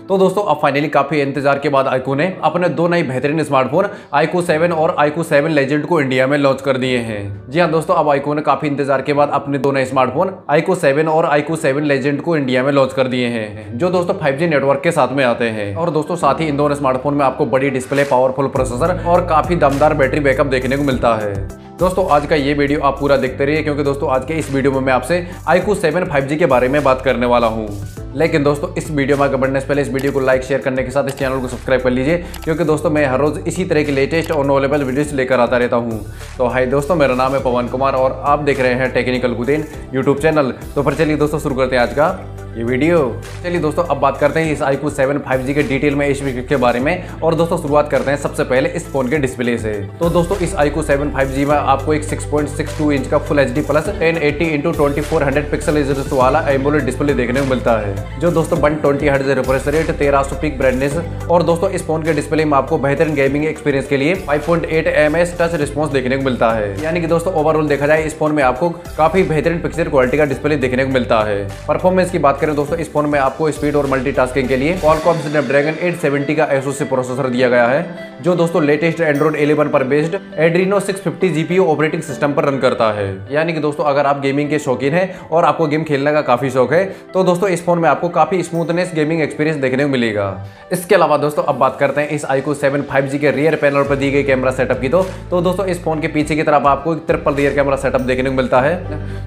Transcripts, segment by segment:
तो दोस्तों अब फाइनली काफी इंतजार के बाद iQOO ने अपने दो नई बेहतरीन स्मार्टफोन iQOO 7 और iQOO 7 लेजेंड को इंडिया में लॉन्च कर दिए हैं। जी हाँ दोस्तों, अब iQOO ने काफी इंतजार के बाद अपने दो नए स्मार्टफोन iQOO 7 और iQOO 7 लेजेंड को इंडिया में लॉन्च कर दिए हैं, जो दोस्तों 5G नेटवर्क के साथ में आते हैं। और दोस्तों साथ ही इन दोनों स्मार्टफोन में आपको बड़ी डिस्प्ले, पावरफुल प्रोसेसर और काफी दमदार बैटरी बैकअप देखने को मिलता है। दोस्तों आज का ये वीडियो आप पूरा देखते रहिए, क्योंकि दोस्तों आज के इस वीडियो में मैं आपसे iQOO 7 5G के बारे में बात करने वाला हूँ। लेकिन दोस्तों इस वीडियो में आगे बढ़ने से पहले इस वीडियो को लाइक शेयर करने के साथ इस चैनल को सब्सक्राइब कर लीजिए, क्योंकि दोस्तों मैं हर रोज इसी तरह की लेटेस्ट और नॉलेबल वीडियोस लेकर आता रहता हूँ। तो हाय दोस्तों, मेरा नाम है पवन कुमार और आप देख रहे हैं टेक्निकल गुदेन यूट्यूब चैनल। तो फिर चलिए दोस्तों शुरू करते हैं आज का ये वीडियो। चलिए दोस्तों अब बात करते हैं इस iQOO 7 5G के डिटेल में, इस के बारे में। और दोस्तों शुरुआत करते हैं सबसे पहले इस फोन के डिस्प्ले से। तो दोस्तों इस iQOO 7 5G में आपको एक 6.62 इंच का full HD plus 1080x2400 pixel resolution वाला AMOLED डिस्प्ले देखने को मिलता है, जो दोस्तों 120 hertz refresh rate, 1300 peak brightness. और दोस्तों इस फोन के डिस्प्ले में आपको बेहतरीन गेमिंग एक्सपीरियंस के लिए 5.8 ms टच रिस्पॉन्स देखने को मिलता है। यानी कि दोस्तों ओवरऑल देखा जाए इस फोन में आपको काफी बेहतरीन पिक्चर क्वालिटी का डिस्प्ले देखने को मिलता है। परफॉर्मेंस की बात करें दोस्तों, इस फोन में आपको स्पीड और मल्टीटास्किंग के लिए Qualcomm Snapdragon 870 का SoC प्रोसेसर दिया गया है, जो दोस्तों लेटेस्ट Android 11 पर based Adreno 650 GPU operating system पर रन करता है। यानी कि दोस्तों अगर आप गेमिंग के शौकीन हैं और आपको गेम खेलने का काफी शौक है, तो दोस्तों इस फोन में आपको काफी स्मूथनेस गेमिंग एक्सपीरियंस देखने को मिलेगा। इसके अलावा दोस्तों अब बात करते हैं इस iQOO 7 5G के रियर पैनल पर दी गई कैमरा सेटअप की। तो दोस्तों इस फोन के पीछे की तरफ आपको एक ट्रिपल रियर कैमरा सेटअप देखने को मिलता है।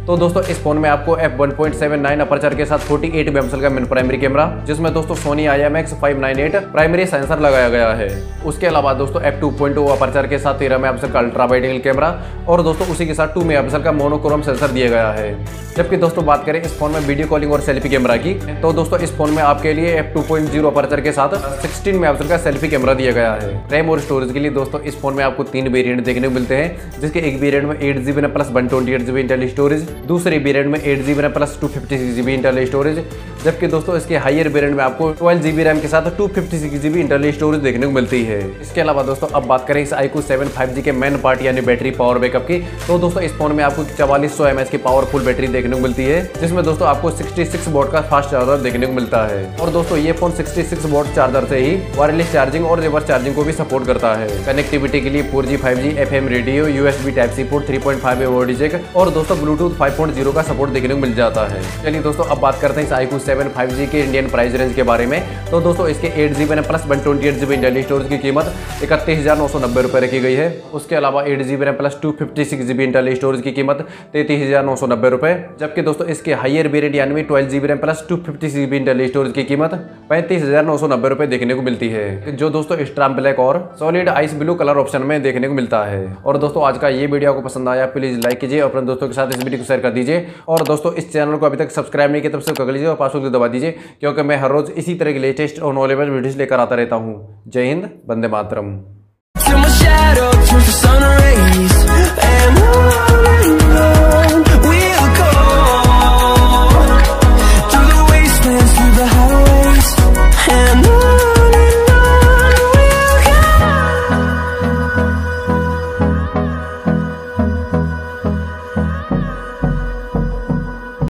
तो दोस्तों इस फोन में आपको f1.79 अपर्चर के साथ 48 मेगापिक्सल का मेन प्राइमरी कैमरा, जिसमें दोस्तों सोनी IMX598 प्राइमरी सेंसर लगाया गया है। उसके अलावा दोस्तों f2.0 अपर्चर के साथ 13 मेगापिक्सल का अल्ट्रा वाइड एंगल कैमरा और दोस्तों उसी के साथ 2 मेगापिक्सल का मोनोक्रोम सेंसर दिया गया है। जबकि दोस्तों बात करें इस फोन में वीडियो कॉलिंग और सेल्फी कैमरा की, तो दोस्तों इस फोन में आपके लिए f2.0 अपर्चर के साथ 16 मेगापिक्सल का सेल्फी कैमरा दिया गया है। रैम और स्टोरेज के लिए दोस्तों इस फोन में आपको 3 वेरिएंट देखने को मिलते हैं, जिसके एक वेरिएंट में 8GB plus 128GB internal storage, दूसरे वेरिएंट में 8GB plus 256GB internal storage, जबकि दोस्तों इसके हायर वेरिएंट में आपको 12GB रैम के साथ 256GB इंटरनल स्टोरेज देखने को मिलती है। इसके अलावा दोस्तों अब बात करें इस iQOO 7 5G के मेन पार्ट यानी बैटरी पावर बैकअप की, तो दोस्तों इस फोन में आपको 4400 mAh की पावरफुल बैटरी देखने को मिलती है, जिसमें दोस्तों आपको 66 वॉट का फास्ट चार्जर देखने को मिलता है। और दोस्तों ये फोन 66 वॉट चार्जर से ही वायरलेस चार्जिंग और रिवर्स चार्जिंग को भी सपोर्ट करता है। कनेक्टिविटी के लिए 4G 5G FM radio, USB Type-C port, 3.5 audio jack और दोस्तों ब्लूटूथ 5.0 का सपोर्ट देखने को मिल जाता है। चलिए दोस्तों अब बात करते हैं इस iQOO 7 5G के इंडियन प्राइस रेंज के बारे में। तो दोस्तों इसके 8GB plus 128GB internal storage की कीमत 31,990 रुपये रखी गई है। उसके अलावा 8GB plus 256GB internal storage की कीमत 33,990 रुपये, जबकि दोस्तों इसके हायर वेरिएंट यानी 12GB plus 256GB internal storage की कीमत 35,990 रुपये देखने को मिलती है, जो दोस्तों स्ट्राम ब्लैक और solid ice blue colour option में देखने को मिलता है। और दोस्तों आज का ये वीडियो आपको पसंद आया, प्लीज लाइक कीजिए और अपने दोस्तों के साथ इस वीडियो को शेयर कर दीजिए। और दोस्तों इस चैनल को अभी तक सब्सक्राइब नहीं किया तब से कर लीजिए और पास को दबा दीजिए, क्योंकि मैं हर रोज इसी तरह की लेटेस्ट और नॉलेबल वीडियोस लेकर आता रहता हूँ। जय हिंद, वंदे मातरम।